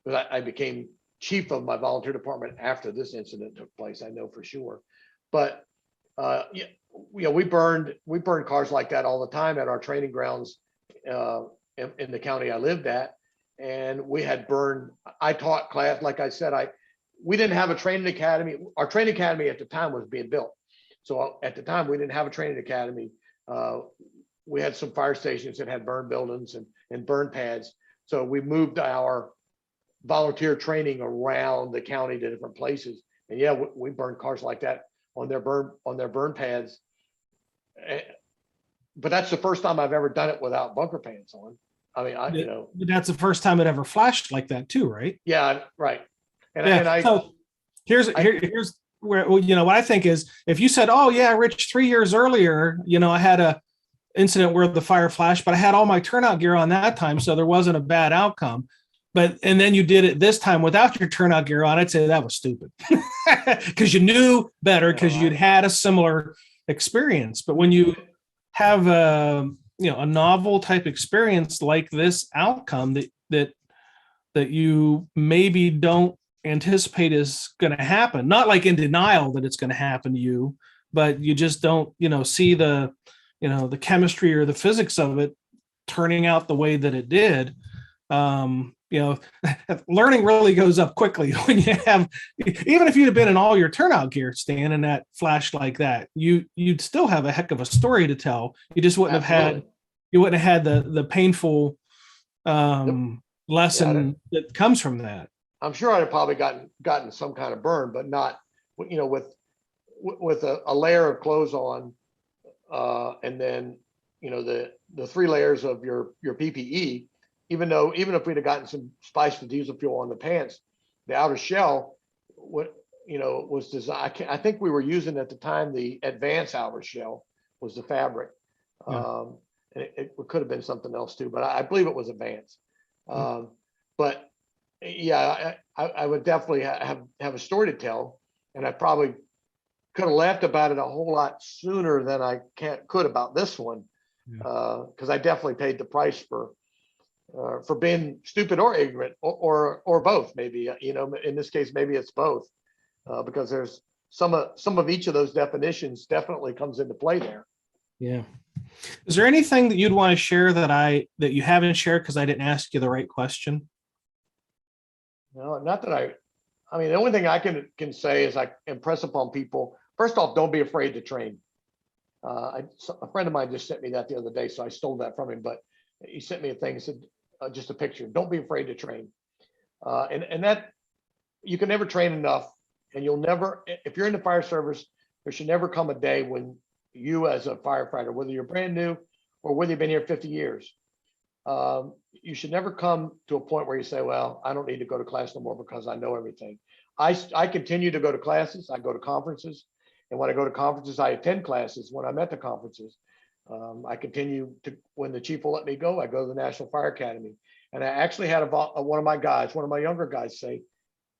But I became chief of my volunteer department after this incident took place, I know for sure. But we burned cars like that all the time at our training grounds in the county I lived at. And we had burned, I taught class, like I said, we didn't have a training academy. Our training academy at the time was being built. So at the time, we didn't have a training academy. We had some fire stations that had burn buildings and burn pads. So we moved our volunteer training around the county to different places. And yeah, we burned cars like that on their burn pads. But that's the first time I've ever done it without bunker pants on. I mean, But that's the first time it ever flashed like that too, right? Yeah, right. And so here's where, what I think is, if you said, oh yeah, Rich, 3 years earlier, I had a incident where the fire flashed, but I had all my turnout gear on that time, so there wasn't a bad outcome. And then you did it this time without your turnout gear on, I'd say that was stupid, because you knew better, because you'd had a similar experience. But when you have a novel type experience like this outcome that you maybe don't anticipate is going to happen, not like in denial that it's going to happen to you, but you just don't see the chemistry or the physics of it turning out the way that it did. Learning really goes up quickly when you have, even if you'd have been in all your turnout gear, Stan, and that flashed like that, you'd still have a heck of a story to tell. You just wouldn't have had the painful lesson that comes from that. I'm sure I'd have probably gotten some kind of burn, but not, with a layer of clothes on, and then the 3 layers of your PPE. Even if we'd have gotten some spiced diesel fuel on the pants, the outer shell, was designed. I think we were using at the time the advanced outer shell was the fabric. And it could have been something else too, but I believe it was advanced. But yeah, I would definitely have a story to tell, and I probably could have laughed about it a whole lot sooner than I could about this one, because I definitely paid the price for for being stupid or ignorant, or both, maybe. In this case, maybe it's both, because there's some of each of those definitions definitely comes into play there. Yeah. Is there anything that you'd want to share that you haven't shared because I didn't ask you the right question? No, not that I mean, the only thing I can say is I impress upon people, first off, don't be afraid to train. A friend of mine just sent me that the other day, so I stole that from him, but he sent me a thing, said, just a picture, don't be afraid to train. And that, you can never train enough, and you'll never, if you're in the fire service, there should never come a day when you as a firefighter, whether you're brand new or whether you've been here 50 years, you should never come to a point where you say, well, I don't need to go to class no more because I know everything. I continue to go to classes. I go to conferences. And when I go to conferences, I attend classes when I'm at the conferences. I continue to, when the chief will let me go, I go to the National Fire Academy. And I actually had one of my younger guys say,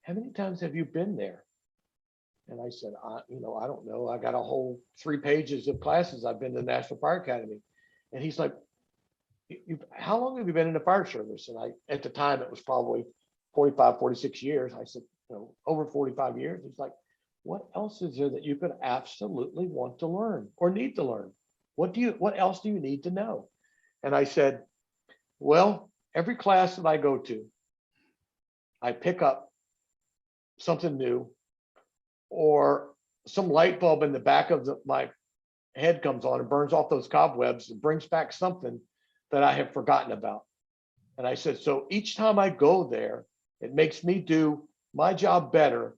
how many times have you been there? And I said, I don't know. I got a whole 3 pages of classes. I've been to the National Fire Academy. And he's like, how long have you been in the fire service? And at the time, it was probably 45, 46 years. I said, over 45 years. He's like, what else is there that you could absolutely want to learn or need to learn? What else do you need to know? And I said, well, every class that I go to, I pick up something new, or some light bulb in the back of my head comes on and burns off those cobwebs and brings back something that I have forgotten about. And I said, so each time I go there, it makes me do my job better,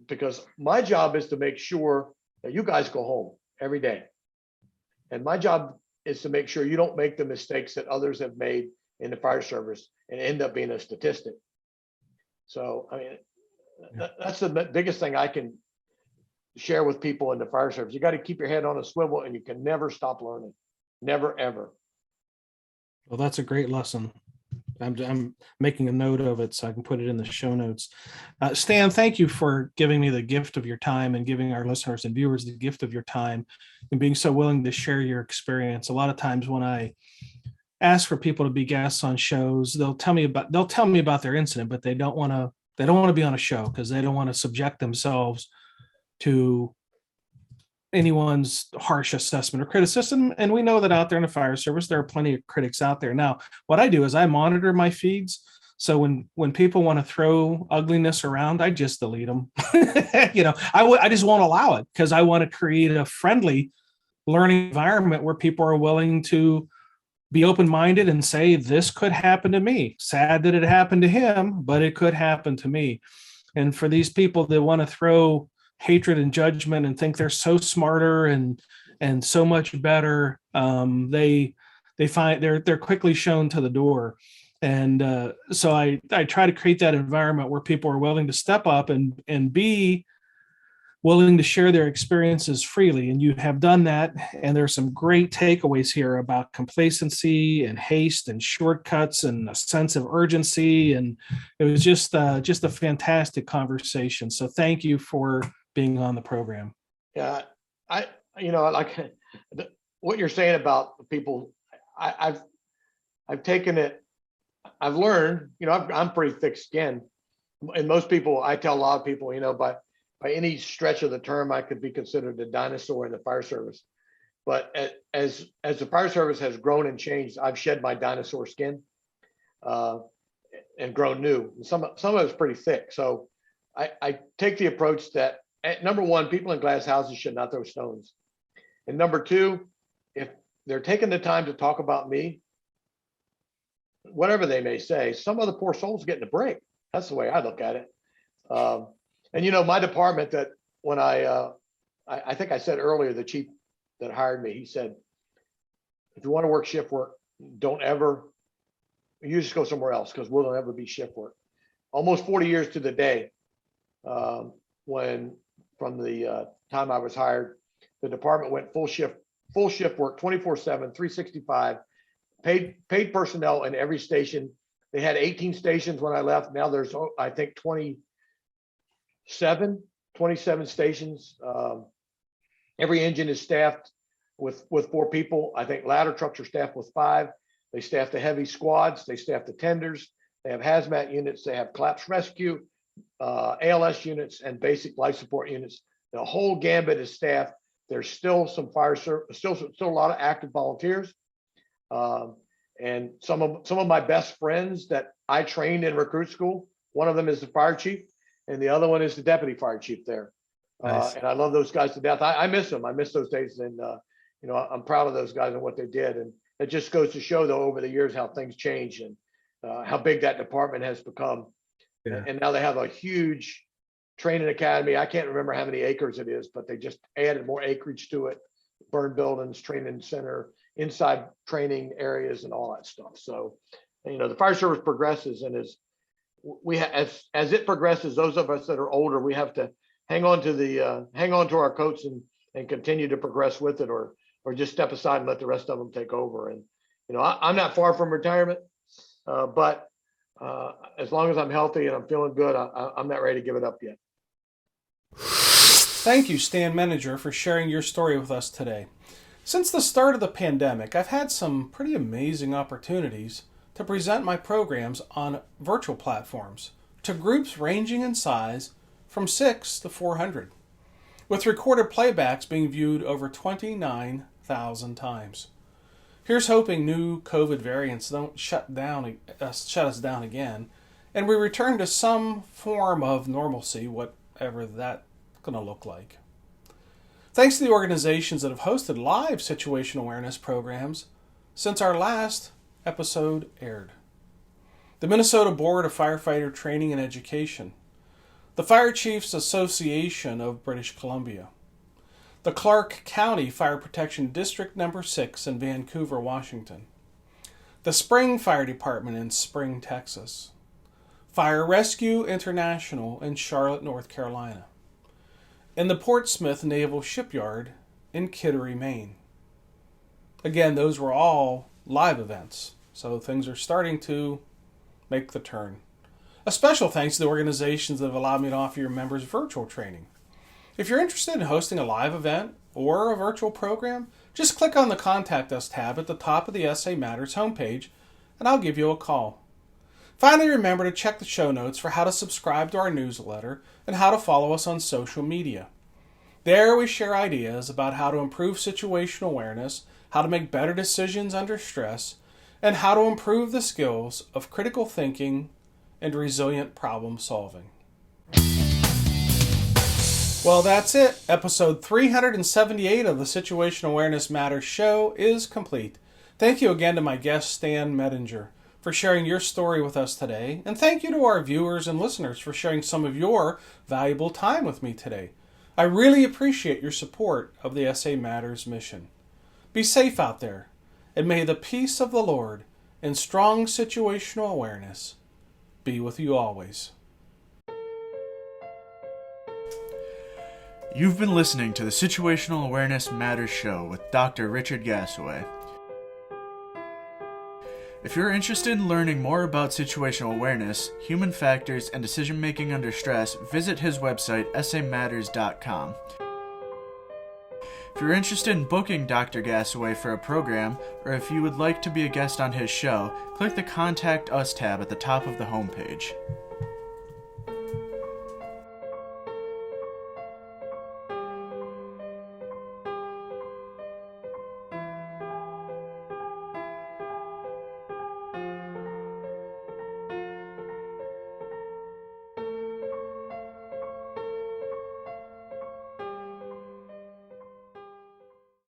because my job is to make sure that you guys go home every day. And my job is to make sure you don't make the mistakes that others have made in the fire service and end up being a statistic. So, I mean, that's the biggest thing I can share with people in the fire service. You got to keep your head on a swivel, and you can never stop learning. Never, ever. Well, that's a great lesson. I'm making a note of it so I can put it in the show notes. Stan, thank you for giving me the gift of your time and giving our listeners and viewers the gift of your time and being so willing to share your experience. A lot of times when I ask for people to be guests on shows, they'll tell me about their incident, but they don't want to be on a show because they don't want to subject themselves to anyone's harsh assessment or criticism. And we know that out there in the fire service, there are plenty of critics out there. Now, what I do is I monitor my feeds. So when people want to throw ugliness around, I just delete them. I just won't allow it, because I want to create a friendly learning environment where people are willing to be open-minded and say, this could happen to me. Sad that it happened to him, but it could happen to me. And for these people that want to throw hatred and judgment and think they're so smarter and so much better, they find they're quickly shown to the door. And so I try to create that environment where people are willing to step up and be willing to share their experiences freely. And you have done that. And there's some great takeaways here about complacency and haste and shortcuts and a sense of urgency. And it was just a fantastic conversation. So thank you for being on the program. Yeah, like what you're saying about people, I've taken it, I've learned, I'm pretty thick skinned. And most people, I tell a lot of people, by any stretch of the term, I could be considered a dinosaur in the fire service. But as the fire service has grown and changed, I've shed my dinosaur skin and grown new. And some of it's pretty thick. So I take the approach that, number one, people in glass houses should not throw stones. And number two, if they're taking the time to talk about me, whatever they may say, some other poor soul's getting a break. That's the way I look at it. And my department, that when I think I said earlier, the chief that hired me, he said, if you want to work shift work, you just go somewhere else, because we'll never be shift work. Almost 40 years to the day, from the time I was hired, the department went full shift work, 24/7, 365, paid personnel in every station. They had 18 stations when I left. Now there's, I think, 27 stations. Every engine is staffed with 4 people. I think ladder trucks are staffed with 5. They staff the heavy squads. They staff the tenders. They have hazmat units. They have collapse rescue, ALS units, and basic life support units. The whole gambit is staffed. There's still some still a lot of active volunteers, and some of my best friends that I trained in recruit school. One of them is the fire chief, and the other one is the deputy fire chief there. Nice. And I love those guys to death. I miss them. I miss those days, and I'm proud of those guys and what they did. And it just goes to show, though, over the years how things change and how big that department has become. Yeah. And now they have a huge training academy. I can't remember how many acres it is, but they just added more acreage to it. Burn buildings, training center, inside training areas, and all that stuff. So, the fire service progresses, and as it progresses, those of us that are older, we have to hang on to our coats and continue to progress with it, or just step aside and let the rest of them take over. And I'm not far from retirement, but as long as I'm healthy and I'm feeling good, I'm not ready to give it up yet. Thank you, Stan Mettinger, for sharing your story with us today. Since the start of the pandemic, I've had some pretty amazing opportunities to present my programs on virtual platforms to groups ranging in size from 6 to 400, with recorded playbacks being viewed over 29,000 times. Here's hoping new COVID variants don't shut us down again, and we return to some form of normalcy, whatever that's going to look like. Thanks to the organizations that have hosted live situational awareness programs since our last episode aired. The Minnesota Board of Firefighter Training and Education, the Fire Chiefs Association of British Columbia, the Clark County Fire Protection District No. 6 in Vancouver, Washington, the Spring Fire Department in Spring, Texas, Fire Rescue International in Charlotte, North Carolina, and the Portsmouth Naval Shipyard in Kittery, Maine. Again, those were all live events, so things are starting to make the turn. A special thanks to the organizations that have allowed me to offer your members virtual training. If you're interested in hosting a live event or a virtual program, just click on the Contact Us tab at the top of the SA Matters homepage, and I'll give you a call. Finally, remember to check the show notes for how to subscribe to our newsletter and how to follow us on social media. There we share ideas about how to improve situational awareness, how to make better decisions under stress, and how to improve the skills of critical thinking and resilient problem solving. Well, that's it. Episode 378 of the Situational Awareness Matters show is complete. Thank you again to my guest, Stan Mettinger, for sharing your story with us today, and thank you to our viewers and listeners for sharing some of your valuable time with me today. I really appreciate your support of the SA Matters mission. Be safe out there, and may the peace of the Lord and strong situational awareness be with you always. You've been listening to the Situational Awareness Matters show with Dr. Richard Gassaway. If you're interested in learning more about situational awareness, human factors, and decision-making under stress, visit his website, samatters.com. If you're interested in booking Dr. Gassaway for a program, or if you would like to be a guest on his show, click the Contact Us tab at the top of the homepage.